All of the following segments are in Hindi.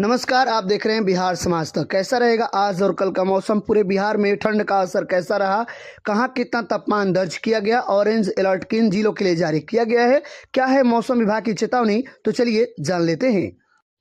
नमस्कार, आप देख रहे हैं बिहार समाज तक। कैसा रहेगा आज और कल का मौसम, पूरे बिहार में ठंड का असर कैसा रहा, कहां कितना तापमान दर्ज किया गया, ऑरेंज अलर्ट किन जिलों के लिए जारी किया गया है, क्या है मौसम विभाग की चेतावनी, तो चलिए जान लेते हैं।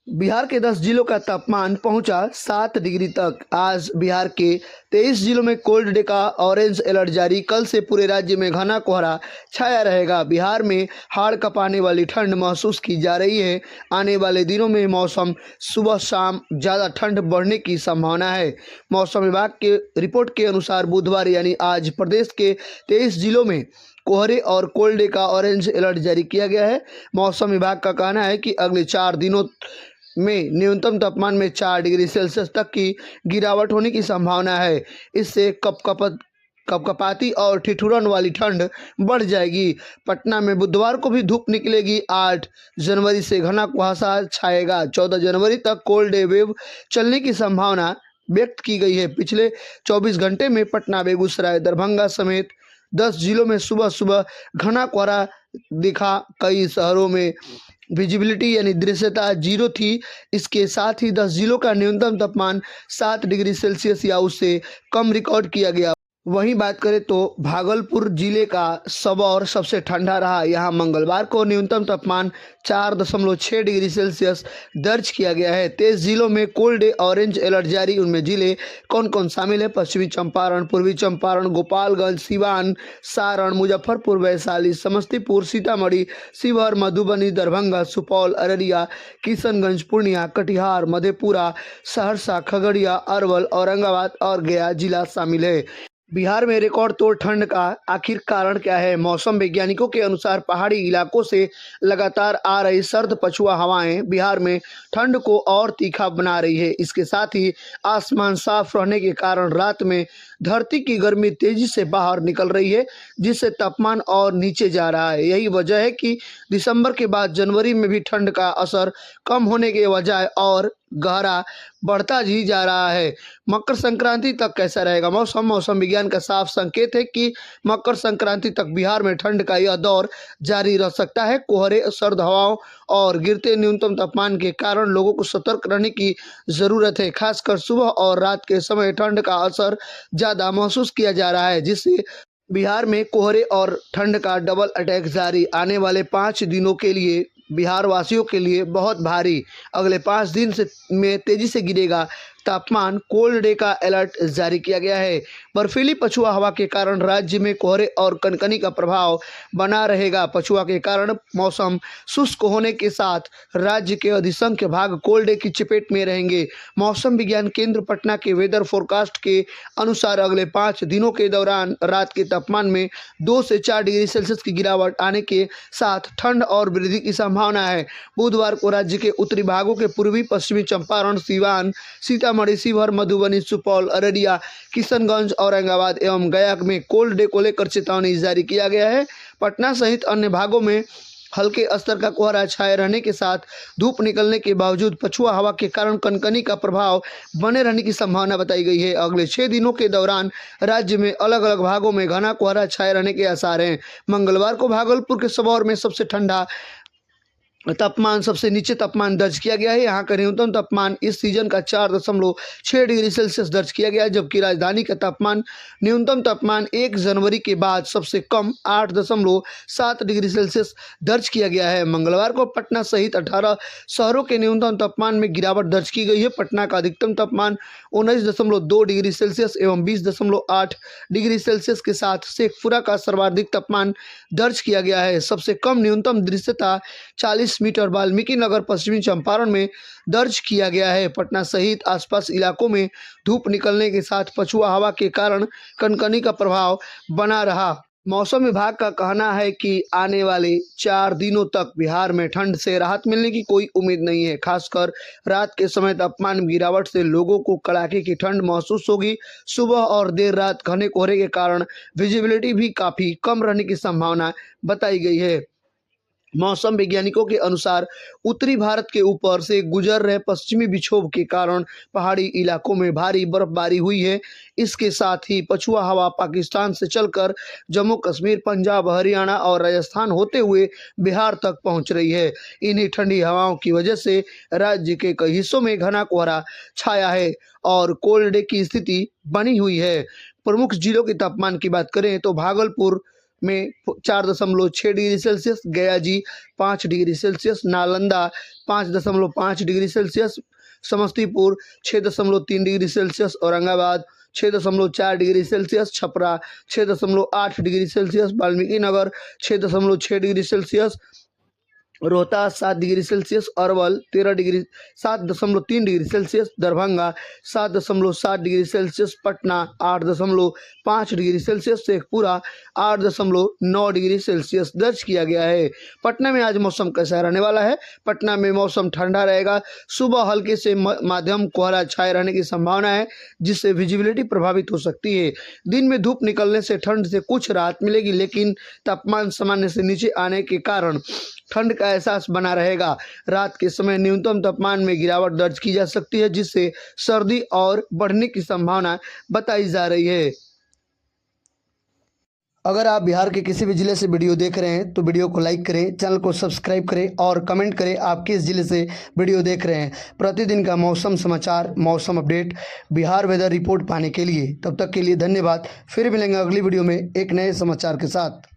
बिहार के 10 जिलों का तापमान पहुंचा 7 डिग्री तक। आज बिहार के 23 जिलों में कोल्ड डे का ऑरेंज अलर्ट जारी। कल से पूरे राज्य में घना कोहरा छाया रहेगा। बिहार में हाड़ कांपने वाली ठंड महसूस की जा रही है। आने वाले दिनों में मौसम सुबह शाम ज़्यादा ठंड बढ़ने की संभावना है। मौसम विभाग के रिपोर्ट के अनुसार बुधवार यानी आज प्रदेश के 23 जिलों में कोहरे और कोल्ड डे का ऑरेंज अलर्ट जारी किया गया है। मौसम विभाग का कहना है कि अगले 4 दिनों में न्यूनतम तापमान में 4 डिग्री सेल्सियस तक की गिरावट होने की संभावना है। इससे कपकपाती और ठिठुरन वाली ठंड बढ़ जाएगी। पटना में बुधवार को भी धूप निकलेगी। 8 जनवरी से घना कुहासा छाएगा। 14 जनवरी तक कोल्ड डे वेव चलने की संभावना व्यक्त की गई है। पिछले 24 घंटे में पटना, बेगूसराय, दरभंगा समेत 10 जिलों में सुबह सुबह घना कोहरा दिखा। कई शहरों में विजिबिलिटी यानी दृश्यता 0 थी। इसके साथ ही 10 जिलों का न्यूनतम तापमान 7 डिग्री सेल्सियस या उससे कम रिकॉर्ड किया गया। वहीं बात करें तो भागलपुर जिले का सबौर सबसे ठंडा रहा। यहां मंगलवार को न्यूनतम तापमान 4.6 डिग्री सेल्सियस दर्ज किया गया है। 23 जिलों में कोल्ड डे ऑरेंज अलर्ट जारी। उनमें जिले कौन कौन शामिल है? पश्चिमी चंपारण, पूर्वी चंपारण, गोपालगंज, सिवान, सारण, मुजफ्फरपुर, वैशाली, समस्तीपुर, सीतामढ़ी, शिवहर, मधुबनी, दरभंगा, सुपौल, अररिया, किशनगंज, पूर्णिया, कटिहार, मधेपुरा, सहरसा, खगड़िया, अरवल, औरंगाबाद और गया जिला शामिल है। बिहार में रिकॉर्ड तोड़ ठंड का आखिर कारण क्या है? मौसम वैज्ञानिकों के अनुसार पहाड़ी इलाकों से लगातार आ रही सर्द पछुआ हवाएं बिहार में ठंड को और तीखा बना रही है। इसके साथ ही आसमान साफ रहने के कारण रात में धरती की गर्मी तेजी से बाहर निकल रही है, जिससे तापमान और नीचे जा रहा है। यही वजह है कि दिसंबर के बाद जनवरी में भी ठंड का असर कम होने के बजाय और गहरा बढ़ता ही जा रहा है। मकर संक्रांति तक कैसा रहेगा मौसम? मौसम विज्ञान का साफ संकेत है कि मकर संक्रांति तक बिहार में ठंड का यह दौर जारी रह सकता है। कोहरे, सर्द हवाओं और गिरते न्यूनतम तापमान के कारण लोगों को सतर्क रहने की जरूरत है। खासकर सुबह और रात के समय ठंड का असर ज्यादा महसूस किया जा रहा है, जिससे बिहार में कोहरे और ठंड का डबल अटैक जारी। आने वाले 5 दिनों के लिए बिहार वासियों के लिए बहुत भारी। अगले 5 दिन से में तेजी से गिरेगा तापमान। कोल्ड डे का अलर्ट जारी किया गया है। बर्फीली पछुआ हवा के कारण राज्य में कोहरे और कनकनी का प्रभाव बना रहेगा। पछुआ के कारण मौसम शुष्क होने के साथ राज्य के अधिसंख्य भाग कोल्ड डे की चपेट में रहेंगे। मौसम विज्ञान केंद्र पटना के वेदर फोरकास्ट के अनुसार अगले 5 दिनों के दौरान रात के तापमान में 2 से 4 डिग्री सेल्सियस की गिरावट आने के साथ ठंड और वृद्धि की संभावना है। बुधवार को राज्य के उत्तरी भागों के पूर्वी, पश्चिमी चंपारण, सीवान, सीतामढ़ी, शिवहर, मधुबनी, सुपौल, अररिया, किशनगंज, औरंगाबाद एवं गया में कोल्ड डे को लेकर चेतावनी जारी किया गया है। पटना सहित अन्य भागों में हल्के स्तर का कोहरा छाए रहने के साथ धूप निकलने के बावजूद पछुआ हवा के कारण कनकनी का प्रभाव बने रहने की संभावना बताई गई है। अगले 6 दिनों के दौरान राज्य में अलग अलग भागों में घना कोहरा छाए रहने के आसार हैं। मंगलवार को भागलपुर के सबौर में सबसे ठंडा तापमान, सबसे नीचे तापमान दर्ज किया गया है। यहाँ का न्यूनतम तापमान इस सीजन का 4.6 डिग्री सेल्सियस दर्ज किया गया है, जबकि राजधानी का तापमान न्यूनतम तापमान 1 जनवरी के बाद सबसे कम 8.7 डिग्री सेल्सियस दर्ज किया गया है। मंगलवार को पटना सहित 18 शहरों के न्यूनतम तापमान में गिरावट दर्ज की गई है। पटना का अधिकतम तापमान 19.2 डिग्री सेल्सियस एवं 20.8 डिग्री सेल्सियस के साथ शेखपुरा का सर्वाधिक तापमान दर्ज किया गया है। सबसे कम न्यूनतम दृश्यता 40 मीटर वाल्मीकि नगर, पश्चिमी चंपारण में दर्ज किया गया है। पटना सहित आसपास इलाकों में धूप निकलने के साथ पछुआ हवा के कारण कनकनी का प्रभाव बना रहा। मौसम विभाग का कहना है कि आने वाले 4 दिनों तक बिहार में ठंड से राहत मिलने की कोई उम्मीद नहीं है। खासकर रात के समय तापमान में गिरावट से लोगों को कड़ाके की ठंड महसूस होगी। सुबह और देर रात घने कोहरे के कारण विजिबिलिटी भी काफी कम रहने की संभावना बताई गई है। मौसम वैज्ञानिकों के अनुसार उत्तरी भारत के ऊपर से गुजर रहे पश्चिमी विक्षोभ के कारण पहाड़ी इलाकों में भारी बर्फबारी हुई है। इसके साथ ही पछुआ हवा पाकिस्तान से चलकर जम्मू कश्मीर, पंजाब, हरियाणा और राजस्थान होते हुए बिहार तक पहुंच रही है। इन्हीं ठंडी हवाओं की वजह से राज्य के कई हिस्सों में घना कोहरा छाया है और कोल्ड डे की स्थिति बनी हुई है। प्रमुख जिलों के तापमान की बात करें तो भागलपुर में 4.6 degree Celsius, Gaya ji 5 degree Celsius, Nalanda 5.5 degree Celsius, Samastipur 6.3 degree Celsius, Aurangabad 6.4 degree Celsius, Chhapra 6.8 degree Celsius, Valmiki Nagar 6.6 degree Celsius, Rohtas 7 degree Celsius, Arwal 7.3 degree Celsius, Darbhanga 7.7 degree Celsius, Patna 8.5 degree Celsius, Sheikhpura 8.9 degree Celsius दर्ज किया गया है। पटना में आज मौसम कैसा रहने वाला है? पटना में मौसम ठंडा रहेगा। सुबह हल्के से माध्यम कोहरा छाए रहने की संभावना है, जिससे विजिबिलिटी प्रभावित हो सकती है। दिन में धूप निकलने से ठंड से कुछ राहत मिलेगी, लेकिन तापमान सामान्य से नीचे आने के कारण ठंड का एहसास बना रहेगा। रात के समय न्यूनतम तापमान में गिरावट दर्ज की जा सकती है, जिससे सर्दी और बढ़ने की संभावना बताई जा रही है। अगर आप बिहार के किसी भी जिले से वीडियो देख रहे हैं तो वीडियो को लाइक करें, चैनल को सब्सक्राइब करें और कमेंट करें आप किस जिले से वीडियो देख रहे हैं। प्रतिदिन का मौसम समाचार, मौसम अपडेट, बिहार वेदर रिपोर्ट पाने के लिए तब तक के लिए धन्यवाद। फिर मिलेंगे अगली वीडियो में एक नए समाचार के साथ।